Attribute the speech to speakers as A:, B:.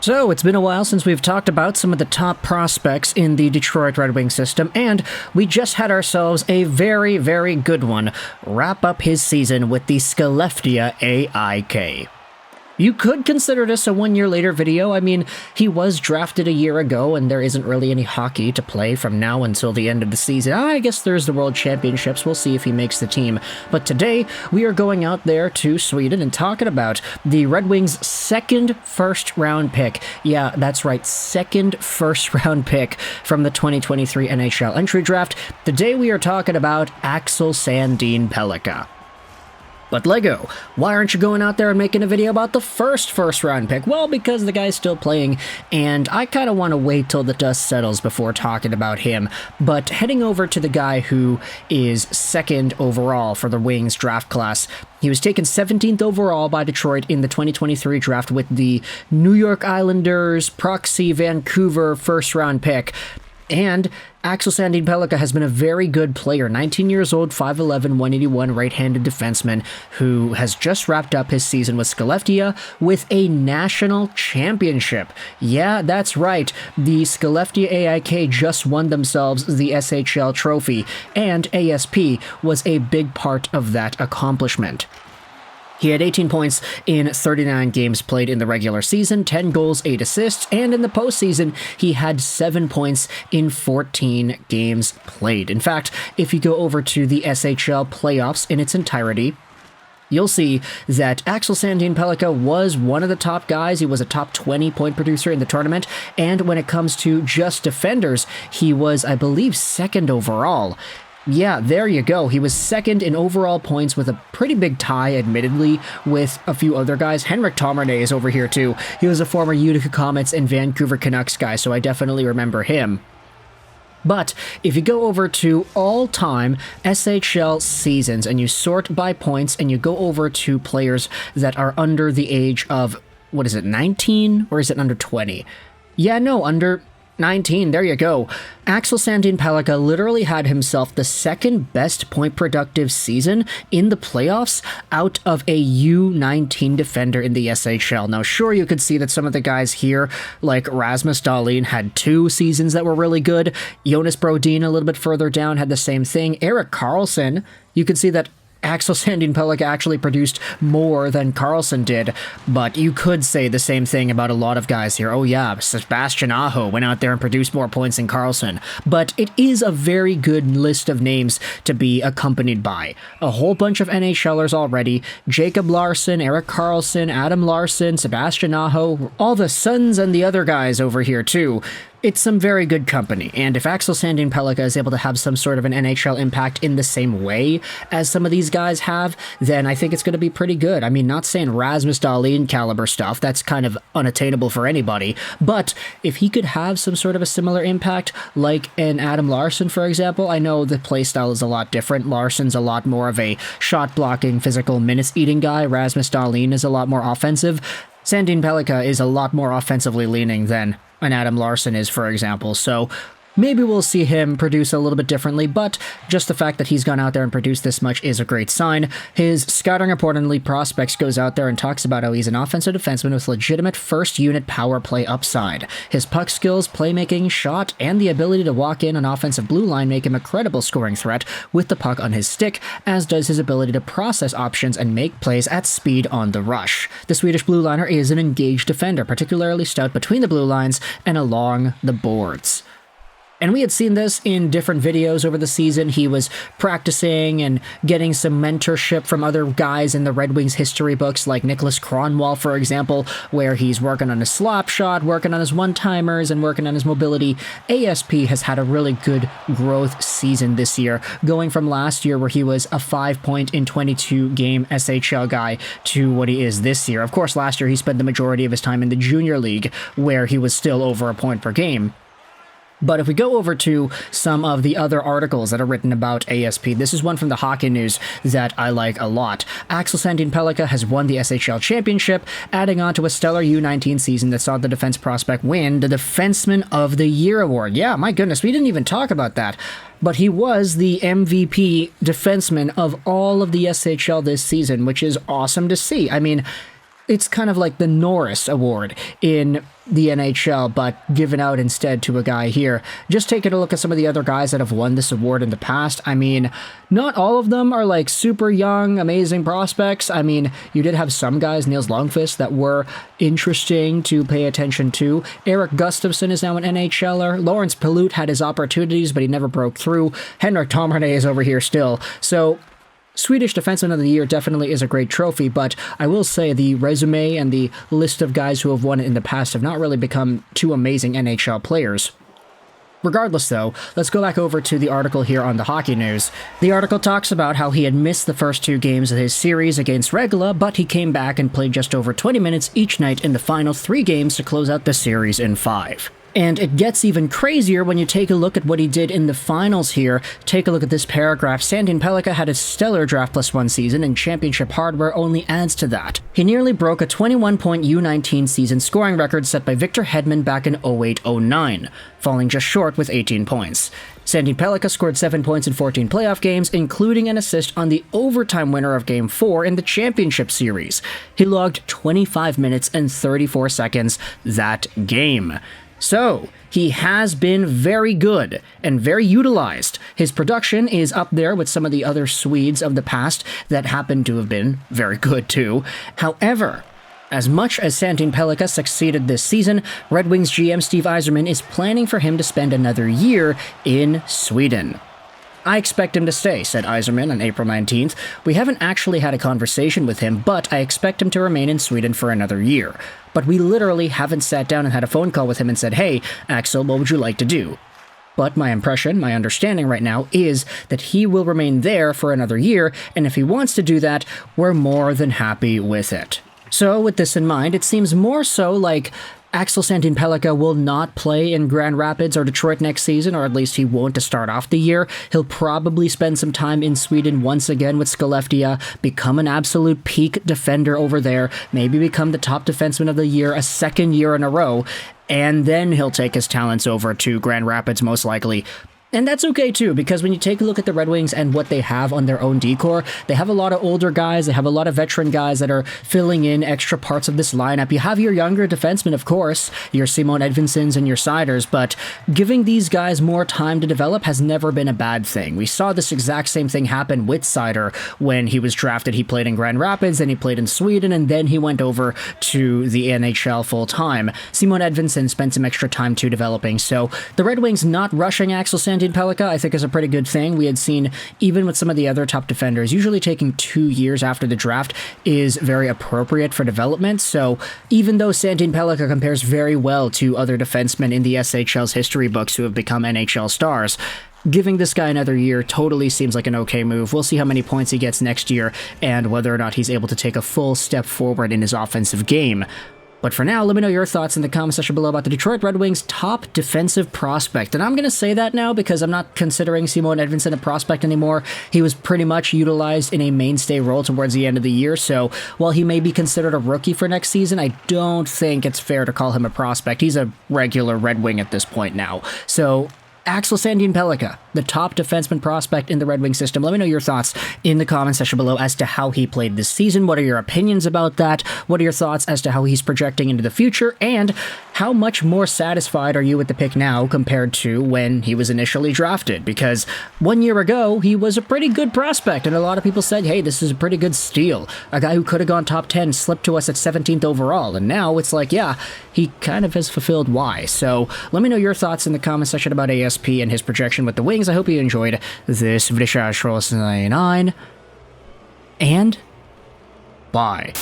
A: So, it's been a while since we've talked about some of the top prospects in the Detroit Red Wings system, and we just had ourselves a very, very good one wrap up his season with the Skellefteå AIK. You could consider this a 1 year later video. I mean, he was drafted a year ago, and there isn't really any hockey to play from now until the end of the season. I guess there's the World Championships. We'll see if he makes the team. But today, we are going out there to Sweden and talking about the Red Wings' second first-round pick. Yeah, that's right, second first-round pick from the 2023 NHL Entry Draft. Today, we are talking about Axel Sandin Pellikka. But Lego, why aren't you going out there and making a video about the first-round pick? Well, because the guy's still playing, and I kind of want to wait till the dust settles before talking about him. But heading over to the guy who is second overall for the Wings draft class, he was taken 17th overall by Detroit in the 2023 draft with the New York Islanders proxy Vancouver first-round pick. And Axel Sandin Pellikka has been a very good player, 19 years old, 5'11", 181 right-handed defenseman who has just wrapped up his season with Skellefteå with a national championship. Yeah, that's right. The Skellefteå AIK just won themselves the SHL trophy, and ASP was a big part of that accomplishment. He had 18 points in 39 games played in the regular season, 10 goals, 8 assists, and in the postseason, he had 7 points in 14 games played. In fact, if you go over to the SHL Playoffs in its entirety, you'll see that Axel Sandin Pellikka was one of the top guys. He was a top 20 point producer in the tournament, and when it comes to just defenders, he was, I believe, second overall. Yeah, there you go. He was second in overall points with a pretty big tie, admittedly, with a few other guys. Henrik Tomarne is over here, too. He was a former Utica Comets and Vancouver Canucks guy, so I definitely remember him. But if you go over to all-time SHL seasons and you sort by points and you go over to players that are under the age of, 19? Or is it under 20? Yeah, no, under 19, there you go. Axel Sandin Pellikka literally had himself the second best point productive season in the playoffs out of a U19 defender in the SHL. Now, sure, you could see that some of the guys here, like Rasmus Dahlin, had 2 seasons that were really good. Jonas Brodin, a little bit further down, had the same thing. Erik Carlsson, you could see that Axel Sandin Pellikka actually produced more than Carlsson did, but you could say the same thing about a lot of guys here. Oh yeah, Sebastian Aho went out there and produced more points than Carlsson, but it is a very good list of names to be accompanied by. A whole bunch of NHLers already, Jacob Larsson, Erik Carlsson, Adam Larsson, Sebastian Aho, all the Suns and the other guys over here too. It's some very good company, and if Axel Sandin Pellikka is able to have some sort of an NHL impact in the same way as some of these guys have, then I think it's going to be pretty good. I mean, not saying Rasmus Dahlin caliber stuff, that's kind of unattainable for anybody, but if he could have some sort of a similar impact, like an Adam Larsson, for example, I know the playstyle is a lot different. Larsson's a lot more of a shot-blocking, physical, minutes-eating guy. Rasmus Dahlin is a lot more offensive. Sandin Pellikka is a lot more offensively leaning than an Adam Larsson is, for example, so maybe we'll see him produce a little bit differently, but just the fact that he's gone out there and produced this much is a great sign. His scouting report on Elite Prospects goes out there and talks about how he's an offensive defenseman with legitimate first-unit power play upside. His puck skills, playmaking, shot, and the ability to walk in an offensive blue line make him a credible scoring threat with the puck on his stick, as does his ability to process options and make plays at speed on the rush. The Swedish blue liner is an engaged defender, particularly stout between the blue lines and along the boards. And we had seen this in different videos over the season. He was practicing and getting some mentorship from other guys in the Red Wings history books, like Nicholas Kronwall, for example, where he's working on his slap shot, working on his one-timers, and working on his mobility. ASP has had a really good growth season this year, going from last year where he was a 5-point in 22-game SHL guy to what he is this year. Of course, last year he spent the majority of his time in the junior league, where he was still over a point per game. But if we go over to some of the other articles that are written about ASP, this is one from the Hockey News that I like a lot. Axel Sandin Pellikka has won the SHL Championship, adding on to a stellar U19 season that saw the defense prospect win the Defenseman of the Year award. Yeah, my goodness, we didn't even talk about that. But he was the MVP defenseman of all of the SHL this season, which is awesome to see. I mean, It's kind of like the Norris Award in the NHL, but given out instead to a guy here. Just taking a look at some of the other guys that have won this award in the past. I mean, not all of them are like super young, amazing prospects. I mean, you did have some guys, Nils Lundqvist, that were interesting to pay attention to. Erik Gustafsson is now an NHLer. Lawrence Pilut had his opportunities, but he never broke through. Henrik Tomarne is over here still. So Swedish Defenseman of the Year definitely is a great trophy, but I will say the resume and the list of guys who have won it in the past have not really become two amazing NHL players. Regardless, though, let's go back over to the article here on the Hockey News. The article talks about how he had missed the first 2 games of his series against Regula, but he came back and played just over 20 minutes each night in the final 3 games to close out the series in 5. And it gets even crazier when you take a look at what he did in the finals here. Take a look at this paragraph. Sandin Pellikka had a stellar Draft +1 season, and championship hardware only adds to that. He nearly broke a 21-point U19 season scoring record set by Victor Hedman back in 08-09, falling just short with 18 points. Sandin Pellikka scored 7 points in 14 playoff games, including an assist on the overtime winner of Game 4 in the championship series. He logged 25 minutes and 34 seconds that game. So, he has been very good and very utilized. His production is up there with some of the other Swedes of the past that happen to have been very good too. However, as much as Sandin Pellikka succeeded this season, Red Wings GM Steve Yzerman is planning for him to spend another year in Sweden. I expect him to stay, said Yzerman on April 19th. We haven't actually had a conversation with him, but I expect him to remain in Sweden for another year. But we literally haven't sat down and had a phone call with him and said, hey, Axel, what would you like to do? But my impression, my understanding right now is that he will remain there for another year, and if he wants to do that, we're more than happy with it. So with this in mind, it seems more so like Axel Sandin Pellikka will not play in Grand Rapids or Detroit next season, or at least he won't to start off the year. He'll probably spend some time in Sweden once again with Skellefteå, become an absolute peak defender over there, maybe become the top defenseman of the year a second year in a row, and then he'll take his talents over to Grand Rapids most likely. And that's okay too, because when you take a look at the Red Wings and what they have on their own decor, they have a lot of older guys, they have a lot of veteran guys that are filling in extra parts of this lineup. You have your younger defensemen, of course, your Simon Edvinssons and your Seiders, but giving these guys more time to develop has never been a bad thing. We saw this exact same thing happen with Seider when he was drafted. He played in Grand Rapids, then he played in Sweden, and then he went over to the NHL full-time. Simon Edvinsson spent some extra time too developing, so the Red Wings not rushing Axel Sandin Pellikka, I think, is a pretty good thing. We had seen, even with some of the other top defenders, usually taking 2 years after the draft is very appropriate for development. So even though Sandin Pellikka compares very well to other defensemen in the SHL's history books who have become NHL stars, giving this guy another year totally seems like an okay move. We'll see how many points he gets next year and whether or not he's able to take a full step forward in his offensive game. But for now, let me know your thoughts in the comment section below about the Detroit Red Wings' top defensive prospect. And I'm going to say that now because I'm not considering Simon Edvinsson a prospect anymore. He was pretty much utilized in a mainstay role towards the end of the year, so while he may be considered a rookie for next season, I don't think it's fair to call him a prospect. He's a regular Red Wing at this point now. So Axel Sandin Pellikka, the top defenseman prospect in the Red Wing system. Let me know your thoughts in the comment section below as to how he played this season. What are your opinions about that? What are your thoughts as to how he's projecting into the future? And how much more satisfied are you with the pick now compared to when he was initially drafted? Because 1 year ago, he was a pretty good prospect, and a lot of people said, hey, this is a pretty good steal. A guy who could have gone top 10 slipped to us at 17th overall, and now it's like, yeah, he kind of has fulfilled why. So let me know your thoughts in the comment section about ASP and his projection with the Wings. I hope you enjoyed this video, and bye.